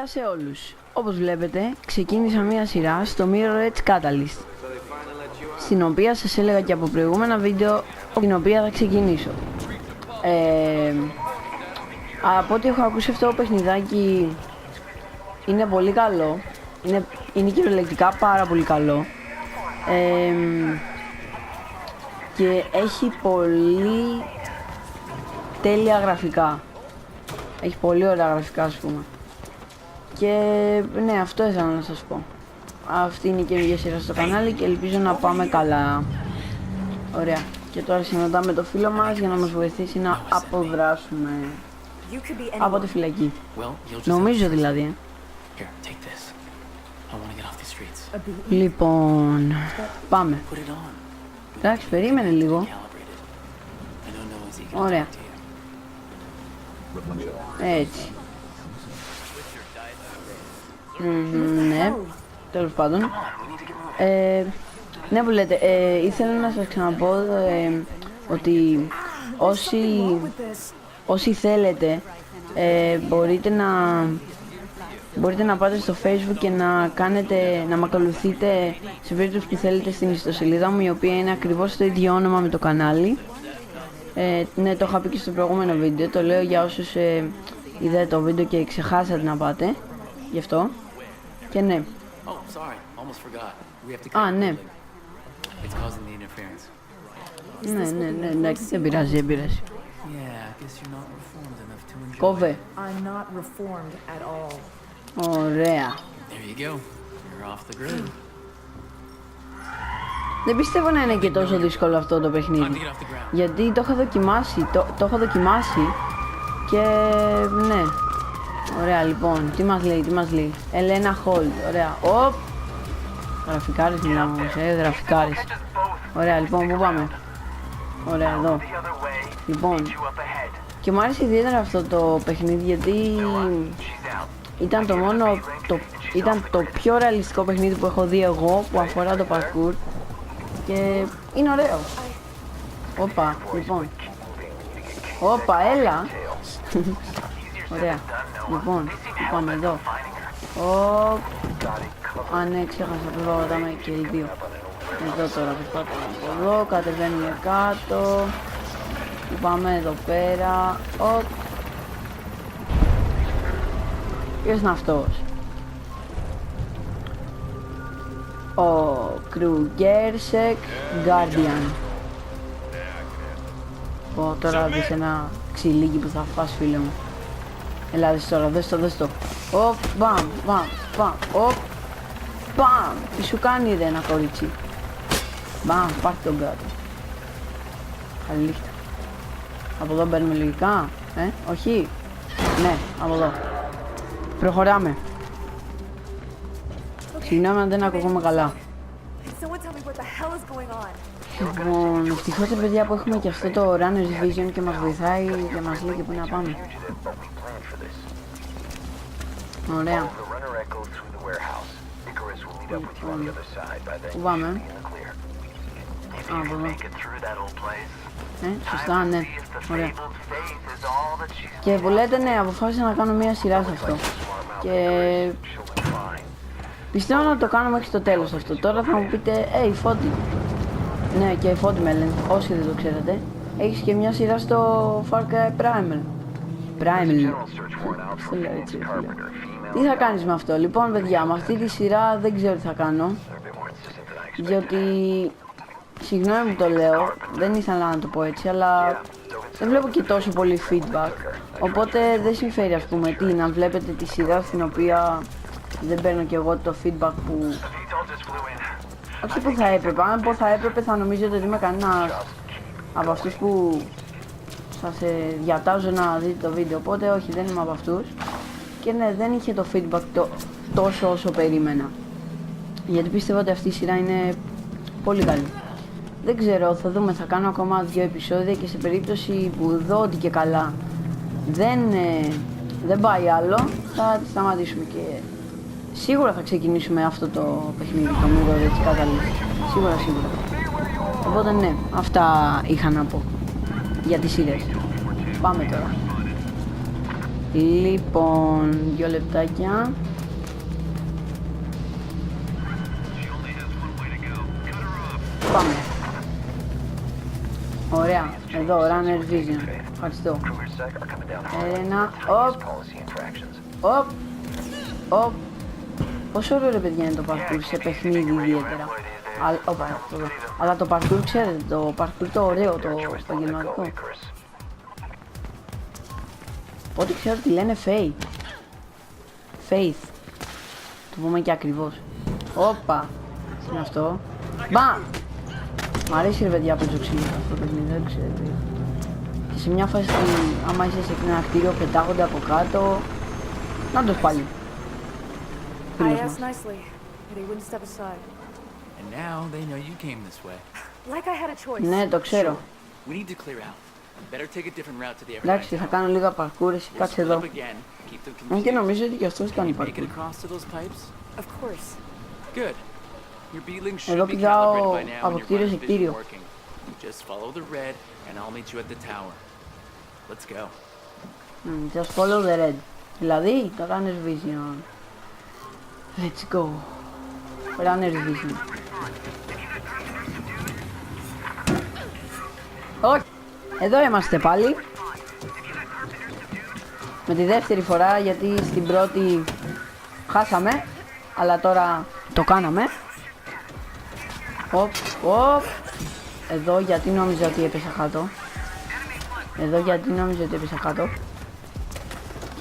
Γεια σε όλους. Όπως βλέπετε, ξεκίνησα μία σειρά στο Mirror Edge Catalyst, στην οποία σας έλεγα και από προηγούμενα βίντεο την οποία θα ξεκινήσω. Από ό,τι έχω ακούσει, αυτό το παιχνιδάκι είναι πολύ καλό. Είναι κυριολεκτικά πάρα πολύ καλό. Και έχει πολύ τέλεια γραφικά. Έχει πολύ ωραία γραφικά, ας πούμε. Και ναι, αυτό ήθελα να σας πω. Αυτή είναι η καινούργια σειρά στο κανάλι και ελπίζω να πάμε καλά. Ωραία. Και τώρα συναντάμε το φίλο μας για να μας βοηθήσει να αποδράσουμε από τη φυλακή. Νομίζω δηλαδή. Λοιπόν, πάμε. Εντάξει, περίμενε λίγο. Ωραία. Έτσι. Ναι, τέλος πάντων. Ναι, που λέτε, ήθελα να σας ξαναπώ ότι όσοι θέλετε μπορείτε να πάτε στο Facebook και να με ακολουθείτε σε περίπτωση που θέλετε στην ιστοσελίδα μου, η οποία είναι ακριβώς το ίδιο όνομα με το κανάλι. Ναι, το είχα πει και στο προηγούμενο βίντεο, το λέω για όσους είδατε το βίντεο και ξεχάσατε να πάτε, γι' αυτό. Και ναι. Α, ναι. Ναι, εντάξει, δεν πειράζει, δεν πειράζει. Κόβε. Ωραία. Δεν πιστεύω να είναι και τόσο δύσκολο αυτό το παιχνίδι. Γιατί το έχω δοκιμάσει, και ναι. Ωραία, λοιπόν, τι μας λέει. Ελένα Holt, ωραία. Οπ! Γραφικάρες μιλάμε όμως, γραφικάρες. Ωραία, λοιπόν, πού πάμε? Ωραία, εδώ. Λοιπόν, και μου άρεσε ιδιαίτερα αυτό το παιχνίδι γιατί ήταν το πιο ρεαλιστικό παιχνίδι που έχω δει εγώ που αφορά το parkour και είναι ωραίο. Όπα, λοιπόν. Όπα, έλα. Ωραία. Λοιπόν, πάμε εδώ. Α, ναι, ξέχασα πρώτα με και οι δύο. Εδώ τώρα προσπαθούμε από εδώ, κατεβαίνουμε κάτω. Πάμε εδώ πέρα. Ποιος είναι αυτός? Ο Krugersek Guardian. Τώρα δεις ένα ξυλίκι που θα φας, φίλε μου. Έλα, δες τώρα, δες το. Μπαμ. Μπαμ. Τι σου κάνει ρε ένα κορίτσι? Μπαμ, πάρτε τον κάτω. Καλή νύχτα. Από εδώ μπαίνουμε λογικά, όχι? Ναι, από εδώ. Προχωράμε. Συγγνώμη αν δεν ακούγομαι καλά. Λοιπόν, ευτυχώς παιδιά που έχουμε και αυτό το Runner's Vision και μας βοηθάει και μας λέει και πού να πάμε. Ωραία. Πού πάμε? Α, από εδώ. Σωστά, ναι. Ωραία. Και που λέτε, ναι, αποφάσισα να κάνω μια σειρά σε αυτό. Και πιστεύω να το κάνω μέχρι το τέλος αυτό. Τώρα θα μου πείτε, Φώτη. Ναι, και Φώτη με λένε, όσοι δεν το ξέρετε. Έχεις και μια σειρά στο Far Cry Primal. Στο λέω έτσι, φίλε. Τι θα κάνεις με αυτό? Λοιπόν, παιδιά, με αυτή τη σειρά δεν ξέρω τι θα κάνω. Διότι, συγγνώμη που το λέω, δεν ήθελα να το πω έτσι, αλλά δεν βλέπω και τόσο πολύ feedback. Οπότε δεν συμφέρει, ας πούμε, να βλέπετε τη σειρά στην οποία δεν παίρνω και εγώ το feedback που... Όχι που θα έπρεπε, αν πω θα έπρεπε θα νομίζετε ότι είμαι κανένας από αυτούς που σας διατάζω να δείτε το βίντεο, οπότε όχι, δεν είμαι από αυτούς. Και ναι, δεν είχε το feedback τόσο όσο περίμενα. Γιατί πιστεύω ότι αυτή η σειρά είναι πολύ καλή. Δεν ξέρω, θα δούμε, θα κάνω ακόμα 2 επεισόδια και σε περίπτωση που δω ότι και καλά δεν πάει άλλο, θα τη σταματήσουμε και σίγουρα θα ξεκινήσουμε αυτό το παιχνίδι, το Mirror Edge Catalyst. Σίγουρα. Οπότε ναι, αυτά είχα να πω για τις σειρές. Πάμε τώρα. Λοιπόν, 2 λεπτάκια. Πάμε. Ωραία. Εδώ, Runner Vision. Ευχαριστώ. Ένα, οπ. Πόσο ωραίο ρε παιδιά είναι το parkour σε παιχνίδι ιδιαίτερα. Αλλά το parkour, ξέρετε, το parkour το ωραίο, το επαγγελματικό. Ό,τι ξέρω τι λένε Faith. Το πούμε και ακριβώς. Όπα. Είναι αυτό. Μπαμ! Μ' αρέσει ρε παιδιά που ξύλο αυτό το παιχνίδι, δεν ξέρετε. Και σε μια φάση, άμα είσαι σε ένα κτίριο, πετάγονται από κάτω. Να το πάλι. I asked nicely, but he wouldn't step aside. And now they know you came this way. Like I had a choice. Ναι, το ξέρω. We need to clear out. Better take a different route to the Εντάξει, θα κάνω λίγα parkour, εσύ κάτσε εδώ. Αν και νομίζω ότι και αυτός κάνει Make it parkour. across to those pipes? Of course. Good. Your beeling Εδώ should be πηδάω calibrated by now από and your κτίριο σε vision κτίριο. working. Just follow the red and I'll meet you at the tower. Let's go. Just follow the red. Δηλαδή, το Runner Vision. Let's go. Runner Vision. Όχι. Εδώ είμαστε πάλι. Με τη δεύτερη φορά, γιατί στην πρώτη χάσαμε. Αλλά τώρα το κάναμε. Οπ. Εδώ γιατί νόμιζα ότι έπεσα κάτω.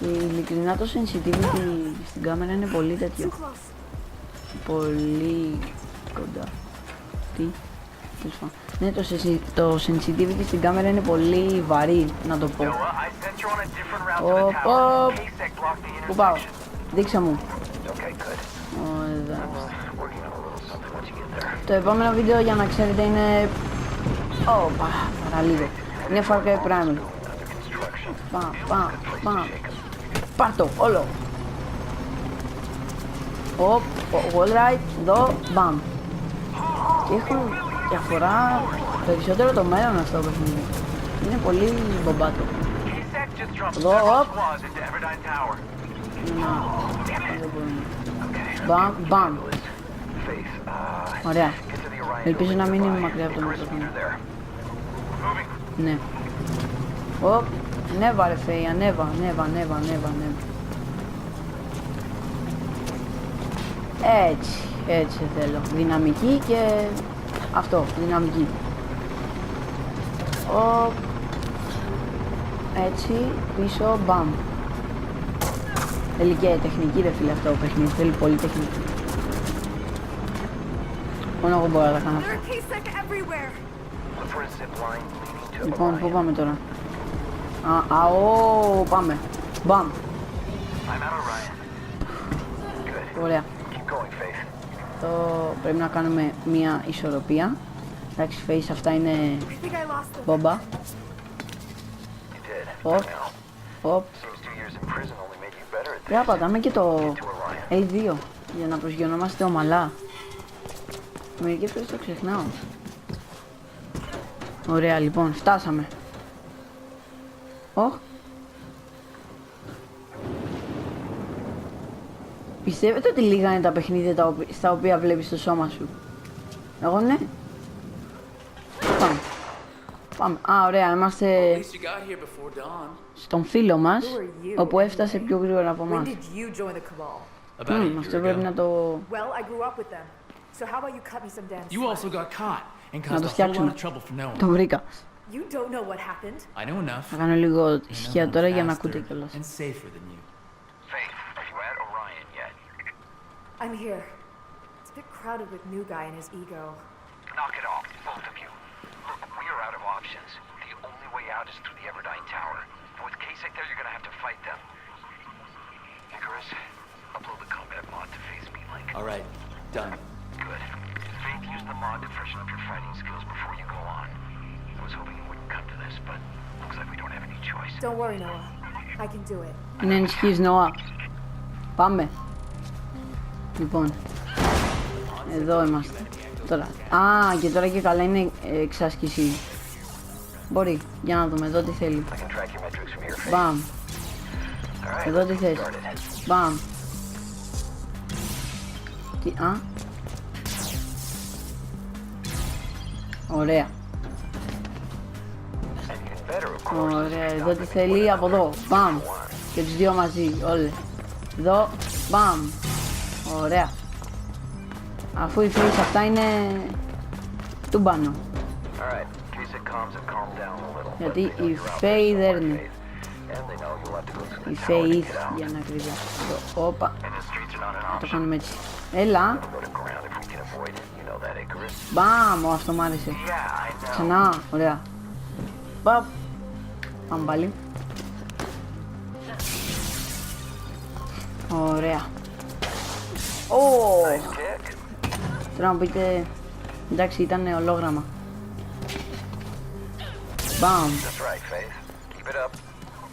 Και ειλικρινά το sensitivity στην κάμερα είναι πολύ τέτοιο. Πολύ κοντά. Τι? Ναι, το sensitivity στην κάμερα είναι πολύ βαρύ, να το πω. Πού πάω? Δείξε μου. Το επόμενο βίντεο, για να ξέρετε, είναι... παραλίγο. Είναι Far Cry Primal. Πάρ' το, όλο. Wall ride, εδώ, μπαμ. Και έχουν διαφορά περισσότερο το μέλλον αυτό το παιχνίδι. Είναι πολύ μπομπάτο. Εδώ, μπαμ. Ωραία. Ελπίζω να μην είμαι μακριά από το μικρόφωνο. Ναι. Ανέβα ρε Φέη, ανέβα. Έτσι θέλω. Δυναμική και... αυτό, δυναμική. Έτσι, πίσω, μπαμ. Θέλει και τεχνική ρε φίλε αυτό το παιχνίδι, θέλει πολύ τεχνική. Μόνο εγώ μπορώ να τα κάνω αυτό. Λοιπόν, πού πάμε τώρα? Πάμε. Μπαμ. Ωραία. Πρέπει να κάνουμε μια ισορροπία. Εντάξει, face, αυτά είναι μπόμπα. Οπ. Πρέπει να πατάμε και το A2 για να προσγειωνόμαστε ομαλά. Μερικές φορές το ξεχνάω. Ωραία, λοιπόν, φτάσαμε. Πιστεύετε ότι λίγα είναι τα παιχνίδια στα οποία βλέπεις το σώμα σου? Εγώ ναι. Πάμε. Ωραία, είμαστε στον φίλο μας, όπου έφτασε πιο γρήγορα από εμάς. Αυτό πρέπει να το... να το φτιάξουμε. Το βρήκα. Θα κάνω λίγο ησυχία τώρα για να ακούτε κιόλας. I'm here. It's a bit crowded with new guy and his ego. Knock it off, both of you. Look, we are out of options. The only way out is through the Everdyne Tower. And with Kasich there, you're gonna have to fight them. Icarus, upload the combat mod to Faith's Beetlink. Alright, done. Good. Faith, use the mod to freshen up your fighting skills before you go on. I was hoping it wouldn't come to this, but looks like we don't have any choice. Don't worry, Noah. I can do it. Είναι ενισχύς, Noah. Πάμε. Λοιπόν, εδώ είμαστε. Τώρα. Και τώρα και καλά είναι εξάσκηση. Μπορεί. Για να δούμε εδώ τι θέλει. Μπαμ. Εδώ τι θες? Μπαμ. Τι, α? Ωραία. Ωραία, εδώ τι θέλει, από εδώ, μπαμ. Και τους δύο μαζί, όλες. Εδώ, μπαμ. Ωραία. Αφού οι φίλες αυτά είναι τούμπανο. Γιατί η Faith δέρνει. Η Faith, για να κρύβω. Όπα. Το κάνουμε έτσι. Έλα. Μπαμ, αυτό μ' άρεσε. Ξανά, ωραία. Παπ. Πάμε πάλι. Ωραία. Θέλω να μου πείτε... Εντάξει, ήταν ολόγραμμα. Μπαμ.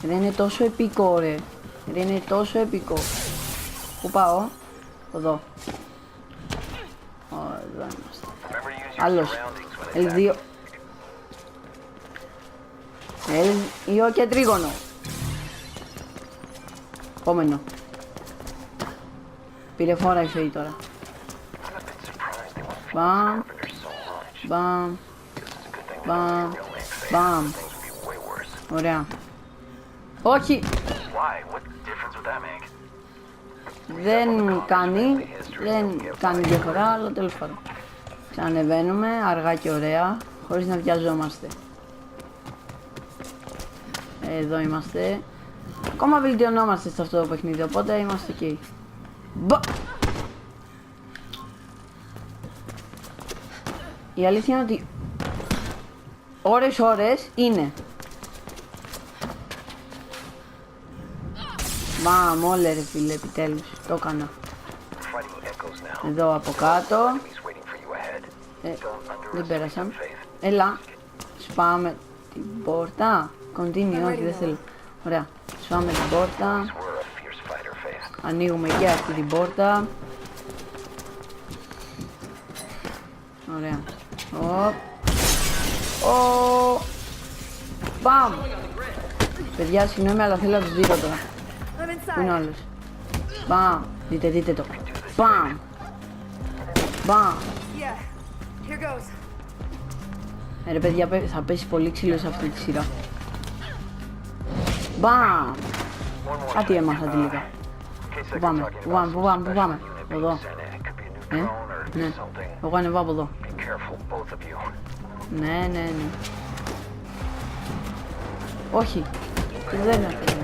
Δεν είναι τόσο επικό, ρε. Δεν είναι τόσο επικό. Πού πάω? Εδώ. Εδώ είμαστε. Άλλος. L2. L2 και τρίγωνο. Επόμενο. Πήρε φόρα η Faith τώρα. Μπαμ. Μπαμ. Μπαμ. Μπαμ. Ωραία. Όχι. Δεν κάνει διαφορά, αλλά τέλος πάντων. Ξανανεβαίνουμε αργά και ωραία, χωρίς να βιαζόμαστε. Εδώ είμαστε. Ακόμα βελτιωνόμαστε σε αυτό το παιχνίδι, οπότε είμαστε εκεί. Μπα! Η αλήθεια είναι ότι ώρες είναι. Μπαμ, όλε ρε φίλε, επιτέλους, το έκανα. Εδώ από κάτω. Δεν πέρασαν. Έλα, σπάμε την πόρτα. Continue, όχι δεν θέλω. Ωραία, σπάμε την πόρτα. Ανοίγουμε και αυτή την πόρτα. Ωραία. Μπαμ! Παιδιά, συγγνώμη, αλλά θέλω να τους δείτε τώρα. Πού είναι όλος? Μπαμ! Δείτε το. Μπαμ! Μπαμ! Ρε παιδιά, θα πέσει πολύ ξύλο σε αυτή τη σειρά. Μπαμ! Κάτι έμαθα τελικά. Πού πάμε? Εδώ. Ναι. Εγώ ανεβάω από εδώ. Ναι. Όχι. Δεν είναι αυτό.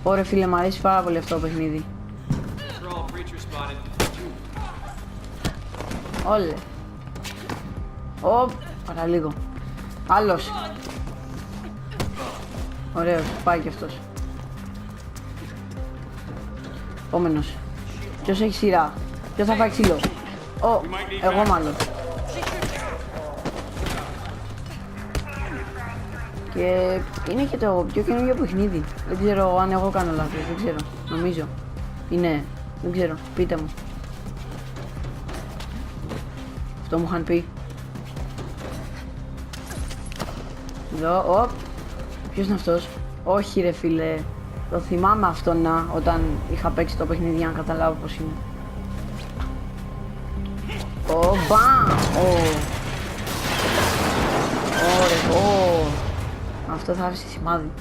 Ωραία φίλε, μου αρέσει πάρα πολύ αυτό το παιχνίδι. Όλε. Παραλίγο. Άλλος. Ωραίος, πάει κι αυτός. Επόμενος. Ποιος έχει σειρά? Ποιος θα φάει ξύλο? Εγώ μάλλον. Και είναι και το πιο καινούργιο παιχνίδι. Δεν ξέρω αν εγώ κάνω λάθος, δεν ξέρω. Νομίζω. Είναι, δεν ξέρω, πείτε μου. Αυτό μου είχαν πει. Εδώ, ποιος είναι αυτός? Όχι ρε φίλε. Το θυμάμαι αυτό όταν είχα παίξει το παιχνίδι για να καταλάβω πως είναι. Αυτό θα άφησε σημάδι.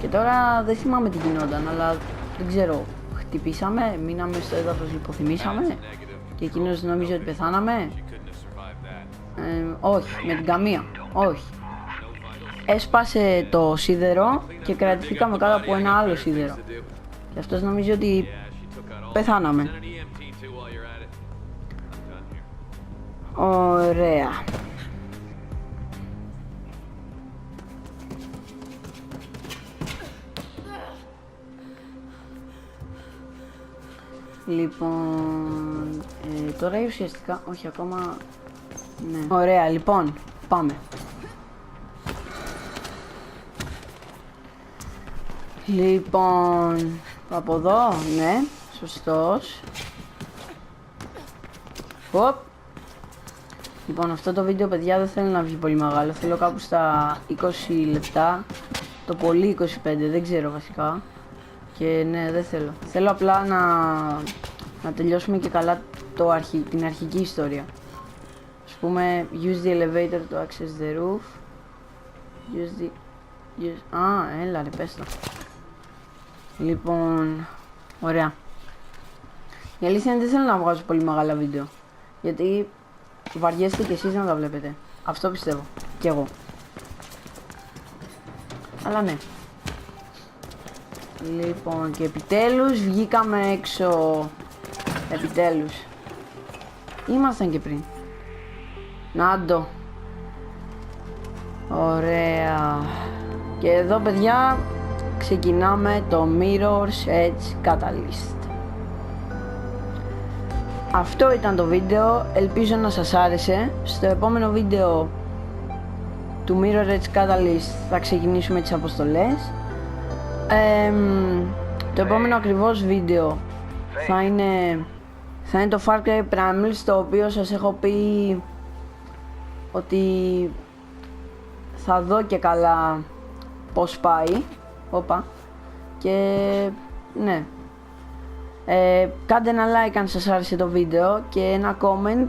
Και τώρα δεν θυμάμαι τι γινόταν, αλλά δεν ξέρω. Χτυπήσαμε, μείναμε στο έδαφος, υποθυμήσαμε. Και εκείνος νόμιζε ότι πεθάναμε. Όχι, με την καμία. Όχι. Έσπασε το σίδερο και κρατηθήκαμε κάτω από ένα άλλο σίδερο. Και αυτός νομίζει ότι πεθάναμε. Ωραία. Λοιπόν, τώρα ουσιαστικά, όχι ακόμα, ναι. Ωραία, λοιπόν, πάμε. Λοιπόν, από εδώ, ναι, σωστός. Οπ. Λοιπόν, αυτό το βίντεο, παιδιά, δεν θέλω να βγει πολύ μεγάλο, θέλω κάπου στα 20 λεπτά. το πολύ 25, δεν ξέρω βασικά. Και ναι, δεν θέλω. Θέλω απλά να τελειώσουμε και καλά την αρχική ιστορία. Ας πούμε, use the elevator to access the roof. Έλα ρε, πες το. Λοιπόν, ωραία. Η αλήθεια είναι δεν θέλω να βγάζω πολύ μεγάλα βίντεο. Γιατί βαριέστε κι εσείς να τα βλέπετε. Αυτό πιστεύω. Κι εγώ. Αλλά ναι. Λοιπόν, και επιτέλους βγήκαμε έξω. Επιτέλους. Ήμασταν και πριν. Νάντο. Ωραία. Και εδώ παιδιά ξεκινάμε το Mirror's Edge Catalyst. Αυτό ήταν το βίντεο, ελπίζω να σας άρεσε. Στο επόμενο βίντεο του Mirror's Edge Catalyst θα ξεκινήσουμε τις αποστολές. Το επόμενο ακριβώς βίντεο θα είναι το Far Cry Primal, στο οποίο σας έχω πει ότι θα δω και καλά πώς πάει. Όπα. Και ναι, κάντε ένα like αν σας άρεσε το βίντεο και ένα comment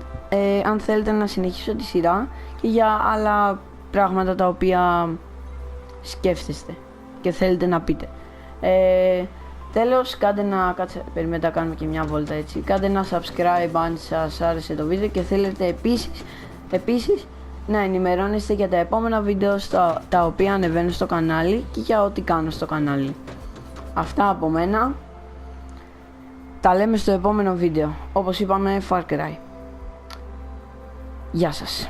αν θέλετε να συνεχίσω τη σειρά και για άλλα πράγματα τα οποία σκέφτεστε και θέλετε να πείτε. Τέλος, κάντε να περιμένετε να κάνουμε και μια βόλτα έτσι. Κάντε ένα subscribe αν σας άρεσε το βίντεο και θέλετε επίσης να ενημερώνεστε για τα επόμενα βίντεο τα οποία ανεβαίνουν στο κανάλι και για ό,τι κάνω στο κανάλι. Αυτά από μένα. Τα λέμε στο επόμενο βίντεο. Όπως είπαμε, Far Cry. Γεια σας.